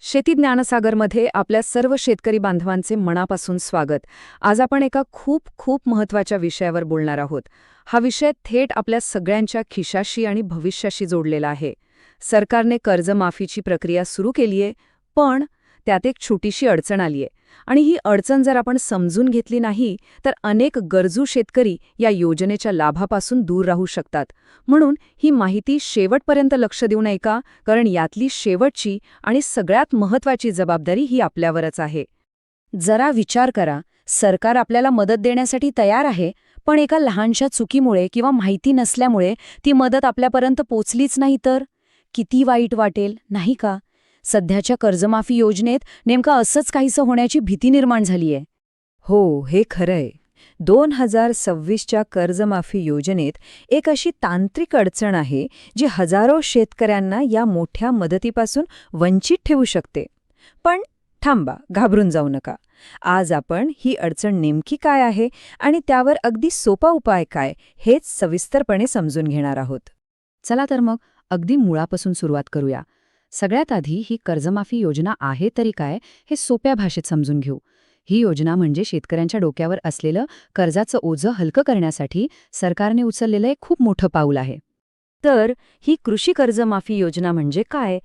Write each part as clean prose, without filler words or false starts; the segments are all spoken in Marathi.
शेती ज्ञानसागरमध्ये आपल्या सर्व शेतकरी बांधवांचे मनापासून स्वागत. आज आपण एका खूप खूप महत्त्वाच्या विषयावर बोलणार आहोत. हा विषय थेट आपल्या सगळ्यांच्या खिशाशी आणि भविष्याशी जोडलेला आहे. सरकारने कर्जमाफीची प्रक्रिया सुरू केली आहे, पण त्यात एक छोटीशी अडचण आली आहे. आणि ही अडचण जर आपण समजून घेतली नाही तर अनेक गरजू शेतकरी या योजनेच्या लाभापासून दूर राहू शकतात. म्हणून ही माहिती शेवटपर्यंत लक्ष देऊ नये का, कारण यातली शेवटची आणि सगळ्यात महत्त्वाची जबाबदारी ही आपल्यावरच आहे. जरा विचार करा, सरकार आपल्याला मदत देण्यासाठी तयार आहे, पण एका लहानशा चुकीमुळे किंवा माहिती नसल्यामुळे ती मदत आपल्यापर्यंत पोचलीच नाही तर किती वाईट वाटेल, नाही का? सध्याच्या कर्जमाफी योजनेत नेमकं असंच काहीसं होण्याची भीती निर्माण झालीय. हो, हे खरंय. 2026च्या कर्जमाफी योजनेत एक अशी तांत्रिक अडचण आहे जी हजारो शेतकऱ्यांना या मोठ्या मदतीपासून वंचित ठेवू शकते. पण थांबा, घाबरून जाऊ नका. आज आपण ही अडचण नेमकी काय आहे आणि त्यावर अगदी सोपा उपाय काय हेच सविस्तरपणे समजून घेणार आहोत. चला तर मग अगदी मुळापासून सुरुवात करूया. सगळ्यात आधी ही कर्जमाफी योजना आहे तरी काय हे सोप्या भाषेत समजून घेऊ. ही योजना म्हणजे शेतकऱ्यांच्या डोक्यावर असलेलं कर्जाचं ओझं हलकं करण्यासाठी सरकारने उचललेलं एक खूप मोठं पाऊल आहे. तर ही कृषी कर्जमाफी योजना म्हणजे काय?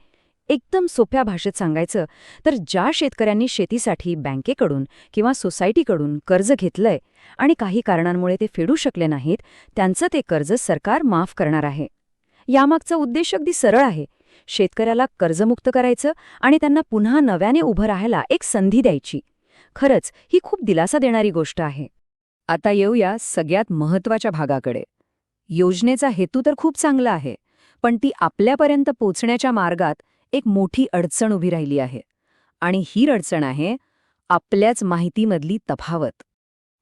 एकदम सोप्या भाषेत सांगायचं तर ज्या शेतकऱ्यांनी शेतीसाठी बँकेकडून किंवा सोसायटीकडून कर्ज घेतलंय आणि काही कारणांमुळे ते फेडू शकले नाहीत, त्यांचं ते कर्ज सरकार माफ करणार आहे. यामागचा उद्देश अगदी सरळ आहे. शेतकऱ्याला कर्जमुक्त करायचं आणि त्यांना पुन्हा नव्याने उभं राहायला एक संधी द्यायची. खरंच ही खूप दिलासा देणारी गोष्ट आहे. आता येऊया सगळ्यात महत्त्वाच्या भागाकडे. योजनेचा हेतू तर खूप चांगला आहे, पण ती आपल्यापर्यंत पोचण्याच्या मार्गात एक मोठी अडचण उभी राहिली आहे. आणि ही अडचण आहे आपल्याच माहितीमधली तफावत.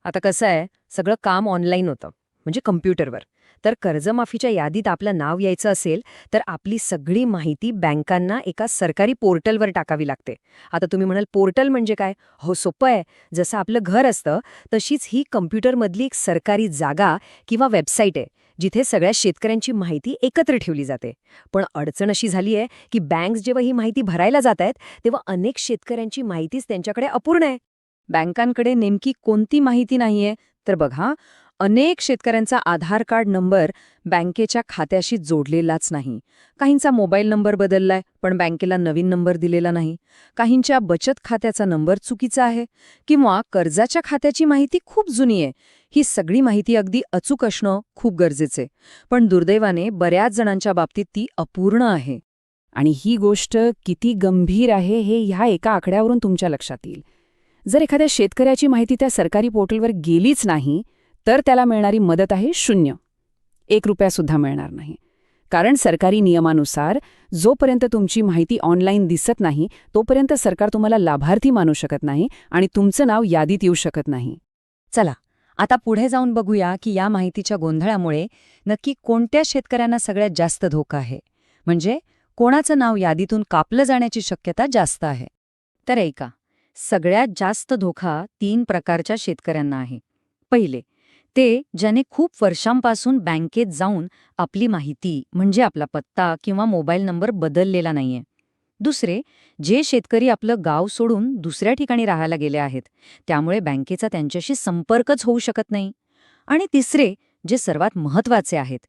आता कसं आहे, सगळं काम ऑनलाईन होतं, म्हणजे कम्प्युटरवर. तर कर्जमाफीच्या यादीत आपलं नाव यायचं असेल तर आपली सगळी माहिती बँकांना एका सरकारी पोर्टलवर टाकावी लागते. आता तुम्ही म्हणाल, पोर्टल म्हणजे काय? हो, सोपं आहे. जसं आपलं घर असतं तशीच ही कम्प्युटरमधली एक सरकारी जागा किंवा वेबसाईट आहे, जिथे सगळ्या शेतकऱ्यांची माहिती एकत्र ठेवली जाते. पण अडचण अशी झाली आहे की बँक्स जेव्हा ही माहिती भरायला जात आहेत तेव्हा अनेक शेतकऱ्यांची माहितीच त्यांच्याकडे अपूर्ण आहे. बँकांकडे नेमकी कोणती माहिती नाहीये? तर बघा, अनेक शेतकऱ्यांचा आधार कार्ड नंबर बँकेच्या खात्याशी जोडलेलाच नाही. काहींचा मोबाईल नंबर बदललाय पण बँकेला नवीन नंबर दिलेला नाही. काहींच्या बचत खात्याचा नंबर चुकीचा आहे किंवा कर्जाच्या खात्याची माहिती खूप जुनी आहे. ही सगळी माहिती अगदी अचूक असणं खूप गरजेचे, पण दुर्दैवाने बऱ्याच जणांच्या बाबतीत ती अपूर्ण आहे. आणि ही गोष्ट किती गंभीर आहे हे ह्या एका आकड्यावरून तुमच्या लक्षात येईल. जर एखाद्या शेतकऱ्याची माहिती त्या सरकारी पोर्टलवर गेलीच नाही तर त्याला मिळणारी मदत आहे 0. 1 रुपयासुद्धा मिळणार नाही. कारण सरकारी नियमानुसार जोपर्यंत तुमची माहिती ऑनलाईन दिसत नाही तोपर्यंत सरकार तुम्हाला लाभार्थी मानू शकत नाही आणि तुमचं नाव यादीत येऊ शकत नाही. चला, आता पुढे जाऊन बघूया की या माहितीच्या गोंधळामुळे नक्की कोणत्या शेतकऱ्यांना सगळ्यात जास्त धोका आहे, म्हणजे कोणाचं नाव यादीतून कापलं जाण्याची शक्यता जास्त आहे. तर ऐका, सगळ्यात जास्त धोका 3 प्रकारच्या शेतकऱ्यांना आहे. पहिले, ते ज्याने खूप वर्षांपासून बँकेत जाऊन आपली माहिती म्हणजे आपला पत्ता किंवा मोबाईल नंबर बदललेला नाहीये. दुसरे, जे शेतकरी आपलं गाव सोडून दुसऱ्या ठिकाणी राहायला गेले आहेत, त्यामुळे बँकेचा त्यांच्याशी संपर्कच होऊ शकत नाही. आणि तिसरे, जे सर्वात महत्त्वाचे आहेत,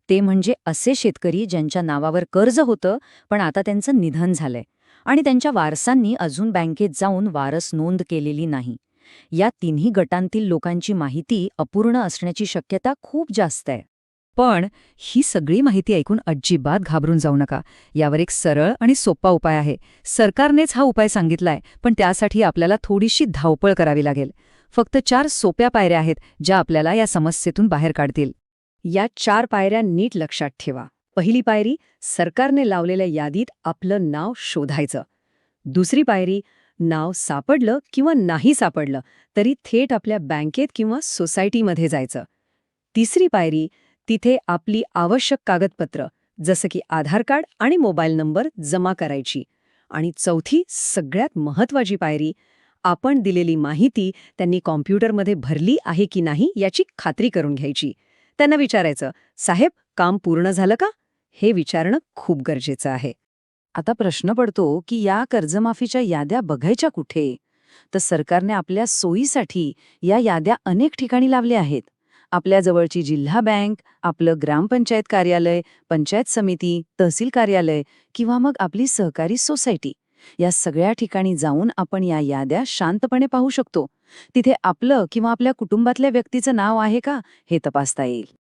ते म्हणजे असे शेतकरी ज्यांच्या नावावर कर्ज होतं पण आता त्यांचं निधन झालंय आणि त्यांच्या वारसांनी अजून बँकेत जाऊन वारस नोंद केलेली नाही. या तिन्ही गटांतील लोकांची माहिती अपूर्ण असण्याची शक्यता खूप जास्त आहे. पण ही सगळी माहिती ऐकून अजिबात घाबरून जाऊ नका. यावर एक सरळ आणि सोपा उपाय आहे. सरकारनेच हा उपाय सांगितलाय, पण त्यासाठी आपल्याला थोडीशी धावपळ करावी लागेल. फक्त 4 सोप्या पायऱ्या आहेत ज्या आपल्याला या समस्येतून बाहेर काढतील. या 4 पायऱ्या नीट लक्षात ठेवा. पहिली पायरी, सरकारने लावलेल्या यादीत आपलं नाव शोधायचं. दुसरी पायरी, नाव सापडलं किंवा नाही सापडलं तरी थेट आपल्या बँकेत किंवा सोसायटीमध्ये जायचं. तिसरी पायरी, तिथे आपली आवश्यक कागदपत्र जसं की आधार कार्ड आणि मोबाईल नंबर जमा करायची. आणि चौथी, सगळ्यात महत्त्वाची पायरी, आपण दिलेली माहिती त्यांनी कॉम्प्युटरमध्ये भरली आहे की नाही याची खात्री करून घ्यायची. त्यांना विचारायचं, साहेब, काम पूर्ण झालं का? हे विचारणं खूप गरजेचं आहे. आता प्रश्न पडतो की या कर्जमाफीच्या याद्या बघायच्या कुठे? तर सरकारने आपल्या सोयीसाठी या याद्या अनेक ठिकाणी लावल्या आहेत. आपल्या जवळची जिल्हा बँक, आपलं ग्रामपंचायत कार्यालय, पंचायत समिती, तहसील कार्यालय किंवा मग आपली सहकारी सोसायटी, या सगळ्या ठिकाणी जाऊन आपण या याद्या शांतपणे पाहू शकतो. तिथे आपलं किंवा आपल्या कुटुंबातल्या व्यक्तीचं नाव आहे का हे तपासता येईल.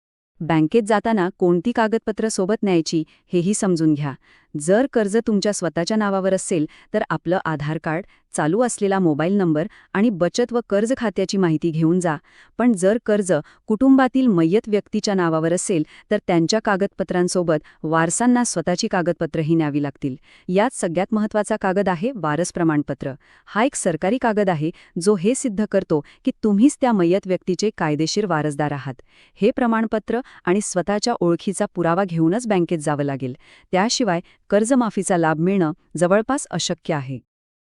बँकेत जाताना कोणती कागदपत्र सोबत न्यायची हेही समजून घ्या. जर कर्ज तुमच्या स्वतःच्या नावावर असेल तर आपलं आधार कार्ड, चालू असलेला मोबाईल नंबर आणि बचत व कर्ज खात्याची माहिती घेऊन जा. पण जर कर्ज कुटुंबातील मय्यत व्यक्तीच्या नावावर असेल तर त्यांच्या कागदपत्रांसोबत वारसांना स्वतःची कागदपत्रही न्यावी लागतील. यात सगळ्यात महत्त्वाचा कागद आहे वारस प्रमाणपत्र. हा एक सरकारी कागद आहे जो हे सिद्ध करतो की तुम्हीच त्या मय्यत व्यक्तीचे कायदेशीर वारसदार आहात. हे प्रमाणपत्र आणि स्वतःच्या ओळखीचा पुरावा घेऊनच बँकेत जावं लागेल. त्याशिवाय कर्जमाफीचा लाभ मिळणं जवळपास अशक्य आहे.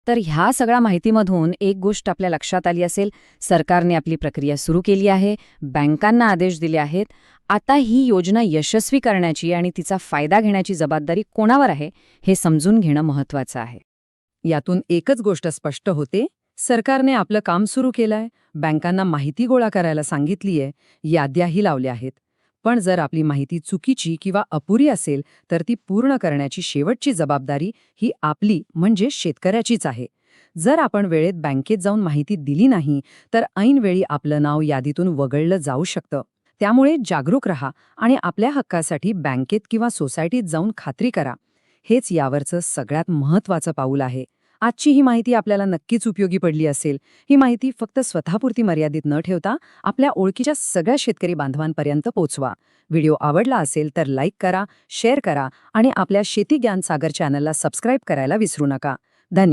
तर ह्या सगळ्या माहितीमधून एक गोष्ट आपल्या लक्षात आली असेल, सरकारने आपली प्रक्रिया सुरू केली आहे, बँकांना आदेश दिले आहेत. आता ही योजना यशस्वी करण्याची आणि तिचा फायदा घेण्याची जबाबदारी कोणावर आहे हे समजून घेणं महत्त्वाचं आहे. यातून एकच गोष्ट स्पष्ट होते, सरकारने आपलं काम सुरू केलंय, बँकांना माहिती गोळा करायला सांगितलीये, याद्याही लावल्या आहेत. पण जर आपली माहिती चुकीची किंवा अपुरी असेल तर ती पूर्ण करण्याची शेवटची जबाबदारी ही आपली म्हणजे शेतकऱ्याचीच आहे. जर आपण वेळेत बँकेत जाऊन माहिती दिली नाही तर ऐनवेळी आपलं नाव यादीतून वगळलं जाऊ शकतं. त्यामुळे जागरूक रहा आणि आपल्या हक्कासाठी बँकेत किंवा सोसायटीत जाऊन खात्री करा. हेच यावरचं सगळ्यात महत्त्वाचं पाऊल आहे. आजची ही माहिती आपल्याला नक्कीच उपयोगी पडली असेल. ही माहिती फक्त स्वतःपुरती मर्यादित न ठेवता आपल्या ओळखीच्या सगळ्या शेतकरी बांधवांपर्यंत पोहोचवा. व्हिडिओ आवडला असेल तर लाईक करा, शेअर करा आणि आपल्या शेती ज्ञान सागर चॅनलला सबस्क्राईब करायला विसरू नका. धन्यवाद.